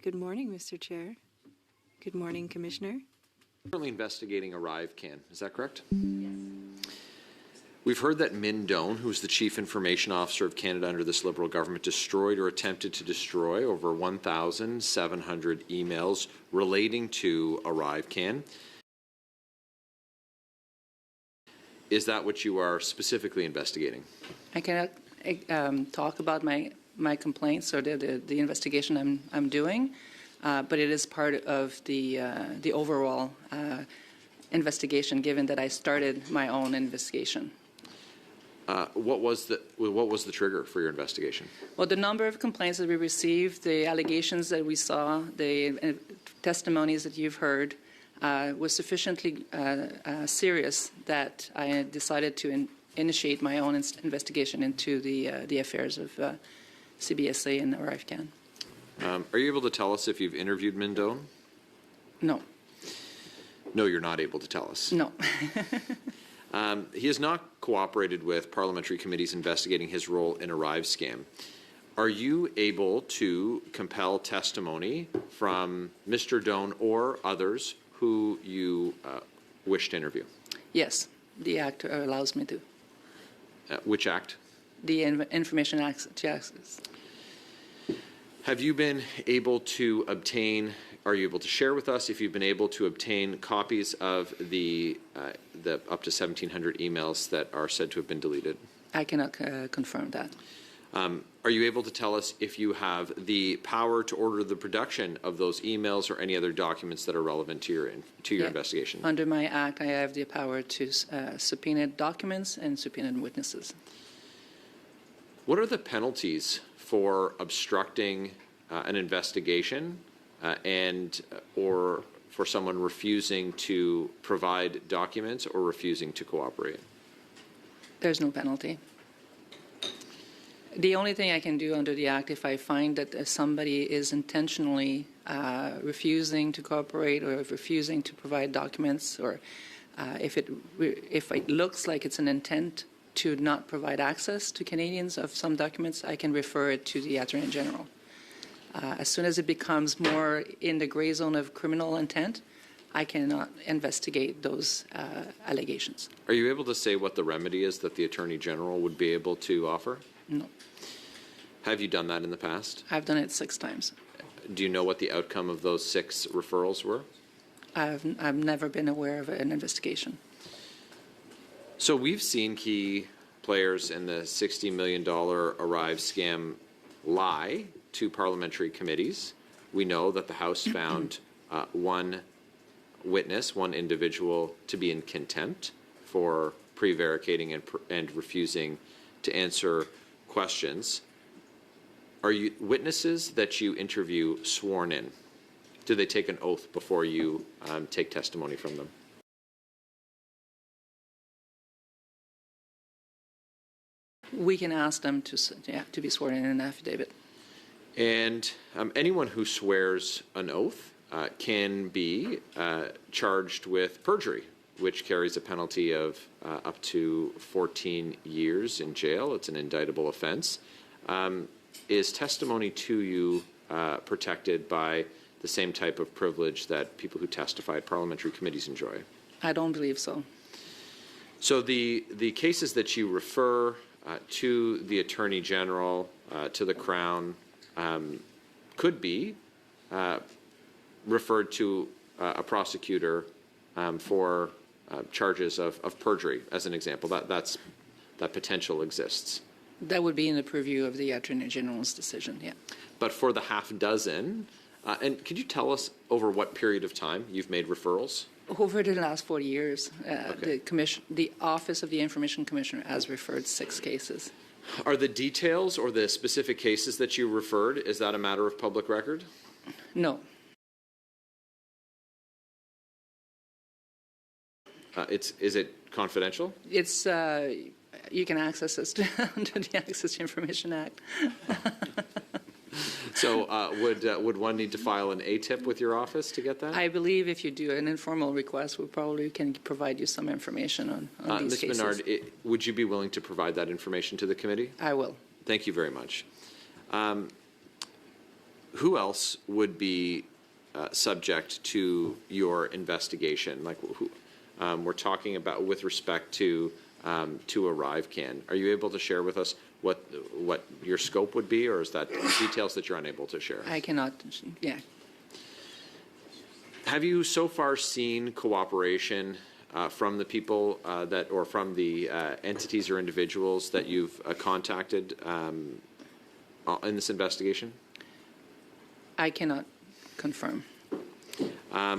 Good morning, Mr. Chair. Good morning, Commissioner. Currently investigating ArriveCan, is that correct? Yes. We've heard that Min Doan, who's the Chief Information Officer of Canada under this Liberal government, destroyed or attempted to destroy over 1,700 emails relating to ArriveCan. Is that what you are specifically investigating? I cannot talk about my complaints or the investigation I'm doing, but it is part of the overall investigation, given that I started my own investigation. What was the trigger for your investigation? Well, the number of complaints that we received, the allegations that we saw, the testimonies that you've heard was sufficiently serious that I decided to initiate my own investigation into the affairs of CBSA and ArriveCan. Are you able to tell us if you've interviewed Min Doan? No. No, you're not able to tell us. No. He has not cooperated with parliamentary committees investigating his role in Arrive scam. Are you able to compel testimony from Mr. Doan or others who you wish to interview? Yes, the Act allows me to. Which Act? The Information Access. Have you been able to obtain, are you able to share with us if you've been able to obtain copies of the up to 1,700 emails that are said to have been deleted? I cannot confirm that. Are you able to tell us if you have the power to order the production of those emails or any other documents that are relevant to your investigation? Under my Act, I have the power to subpoena documents and subpoena witnesses. What are the penalties for obstructing an investigation or for someone refusing to provide documents or refusing to cooperate? There's no penalty. The only thing I can do under the Act, if I find that somebody is intentionally refusing to cooperate or refusing to provide documents, or if it looks like it's an intent to not provide access to Canadians of some documents, I can refer it to the Attorney General. As soon as it becomes more in the gray zone of criminal intent, I cannot investigate those allegations. Are you able to say what the remedy is that the Attorney General would be able to offer? No. Have you done that in the past? I've done it 6 times. Do you know what the outcome of those 6 referrals were? I've never been aware of an investigation. So we've seen key players in the $60 million Arrive scam lie to parliamentary committees. We know that the House found one witness, one individual, to be in contempt for prevaricating and refusing to answer questions. Are you witnesses that you interview sworn in? Do they take an oath before you take testimony from them? We can ask them to be sworn in an affidavit. And anyone who swears an oath can be charged with perjury, which carries a penalty of up to 14 years in jail. It's an indictable offense. Is testimony to you protected by the same type of privilege that people who testify at parliamentary committees enjoy? I don't believe so. So the cases that you refer to the Attorney General, to the Crown, could be referred to a prosecutor for charges of perjury, as an example. That potential exists. That would be in the purview of the Attorney General's decision, yeah. But for the half dozen, and could you tell us over what period of time you've made referrals? Over the last 40 years, okay. The Office of the Information Commissioner has referred 6 cases. Are the details or the specific cases that you referred, is that a matter of public record? No. Is it confidential? It's you can access this under the Access to Information Act. So would one need to file an ATIP with your office to get that? I believe if you do an informal request, we probably can provide you some information on these cases. Ms. Menard, would you be willing to provide that information to the committee? I will. Thank you very much. who else would be subject to your investigation? Like, who, we're talking about with respect to ArriveCan. Are you able to share with us what your scope would be, or is that details that you're unable to share? I cannot, yeah. Have you so far seen cooperation from the people or from the entities or individuals that you've contacted in this investigation? I cannot confirm. Are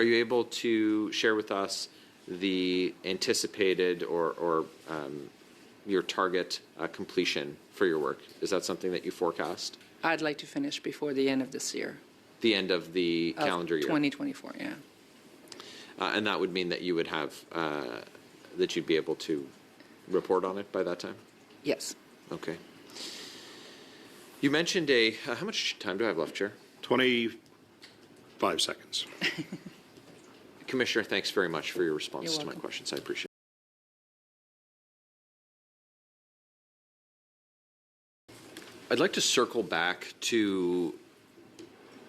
you able to share with us the anticipated or your target completion for your work? Is that something that you forecast? I'd like to finish before the end of this year. The end of the calendar year? 2024, yeah. And that would mean that you would have, that you'd be able to report on it by that time? Yes. Okay. You mentioned how much time do I have left, Chair? 25 seconds. Commissioner, thanks very much for your response You're to my welcome. questions. I appreciate it. I'd like to circle back to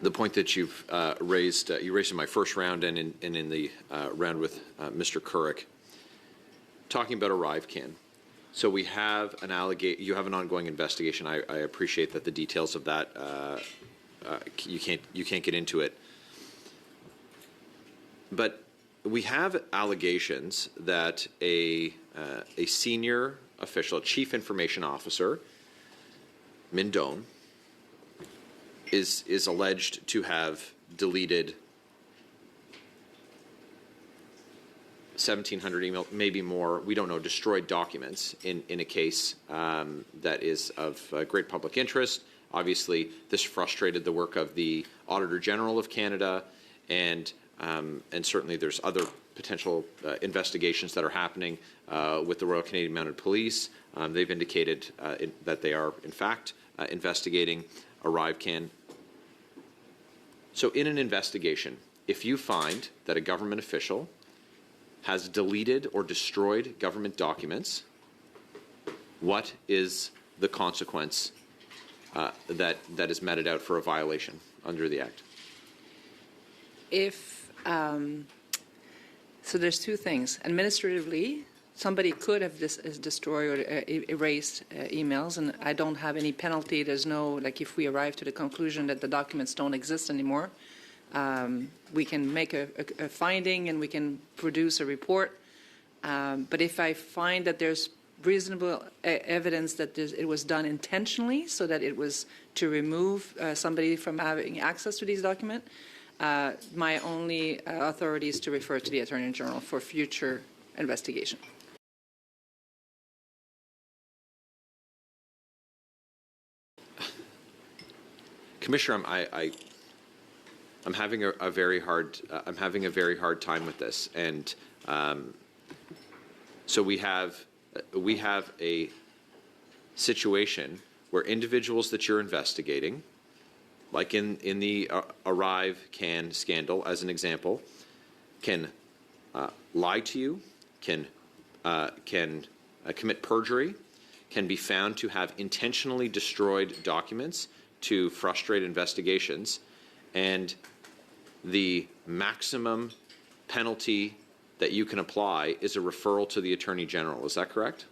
the point that you've raised. You raised in my first round and in the round with Mr. Couric, talking about ArriveCan. So we have you have an ongoing investigation. I appreciate that the details of that you can't get into it. But we have allegations that a senior official, a chief information officer, Mindone, is alleged to have deleted 1,700 emails, maybe more, we don't know, destroyed documents in a case that is of great public interest. Obviously, this frustrated the work of the Auditor General of Canada, and certainly there's other potential investigations that are happening with the Royal Canadian Mounted Police. They've indicated that they are, in fact, investigating ArriveCan. So in an investigation, if you find that a government official has deleted or destroyed government documents, what is the consequence that is meted out for a violation under the Act? So there's two things. Administratively, somebody could have destroyed or erased emails, and I don't have any penalty. There's no, like, if we arrive to the conclusion that the documents don't exist anymore, we can make a finding and we can produce a report. But if I find that there's reasonable evidence that it was done intentionally, so that it was to remove somebody from having access to these documents, my only authority is to refer to the Attorney General for future investigation. Commissioner, I'm having a very hard time with this, and so we have a situation where individuals that you're investigating, like in the ArriveCan scandal, as an example, can lie to you, can commit perjury, can be found to have intentionally destroyed documents to frustrate investigations, and the maximum penalty that you can apply is a referral to the Attorney General. Is that correct?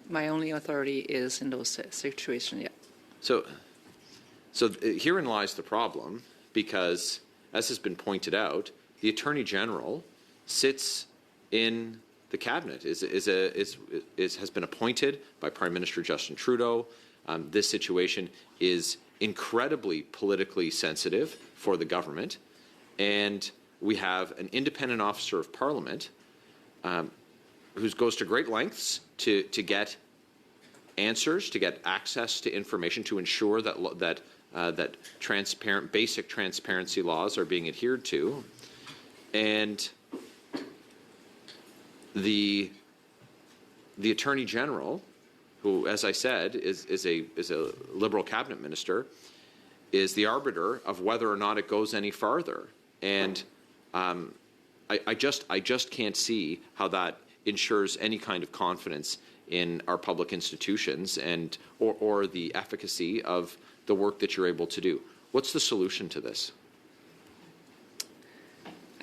My only authority is in those situations, yeah. So herein lies the problem, because, as has been pointed out, the Attorney General sits in the cabinet, has been appointed by Prime Minister Justin Trudeau. This situation is incredibly politically sensitive for the government, and we have an independent officer of Parliament who goes to great lengths to get answers, to get access to information, to ensure that basic transparency laws are being adhered to, and the Attorney General, who, as I said, is a Liberal cabinet minister, is the arbiter of whether or not it goes any farther. And I just can't see how that ensures any kind of confidence in our public institutions and or the efficacy of the work that you're able to do. What's the solution to this?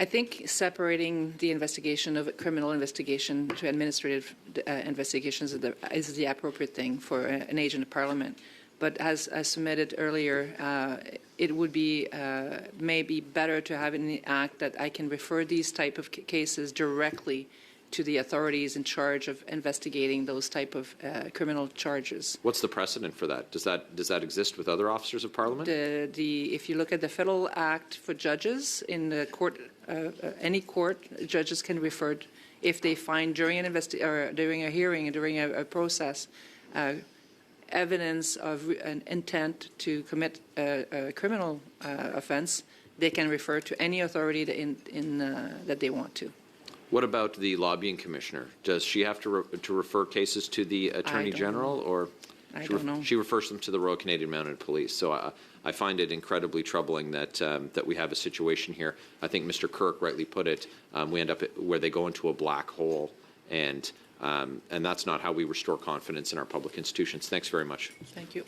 I think separating the investigation of criminal investigation to administrative investigations is the appropriate thing for an agent of Parliament. But as submitted earlier, it would be maybe better to have in the Act that I can refer these type of cases directly to the authorities in charge of investigating those type of criminal charges. What's the precedent for that? Does that exist with other officers of Parliament? If you look at the Federal Act for judges in the court, any court, judges can refer if they find during during a hearing, during a process, evidence of an intent to commit a criminal offense, they can refer to any authority that they want to. What about the lobbying commissioner? Does she have to refer cases to the Attorney General, or I don't know. She refers them to the Royal Canadian Mounted Police? So I find it incredibly troubling that that we have a situation here. I think Mr. Kirk rightly put it. We end up where they go into a black hole, and that's not how we restore confidence in our public institutions. Thanks very much. Thank you.